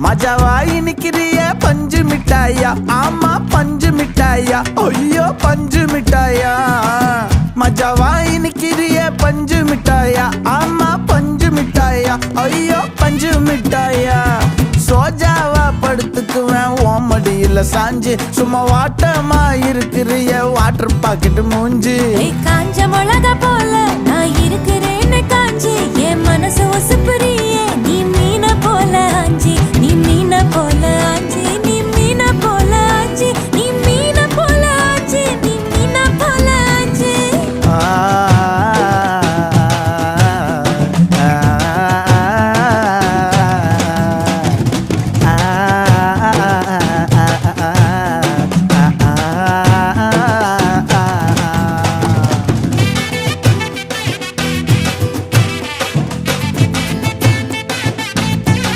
மஜாவா இனிக்கிறிய பஞ்சு மிட்டாயா, ஆமா பஞ்சு மிட்டாயா, ஐயோ பஞ்சு மிட்டாயா. மஜாவா இனிக்கிறிய பஞ்சு மிட்டாயா, ஆமா பஞ்சு மிட்டாயா, ஐயோ பஞ்சு மிட்டாயா. சோஜாவா படுத்துக்குவேன் ஓமடியில சாஞ்சு, சும்மா வாட்டமா இருக்கிறிய வாட்டர் பாக்கெட் மூஞ்சி. காஞ்ச மிளகா போல நான் இருக்கிறேன்னு காஞ்சி என் மனசு ஒசுப்புரி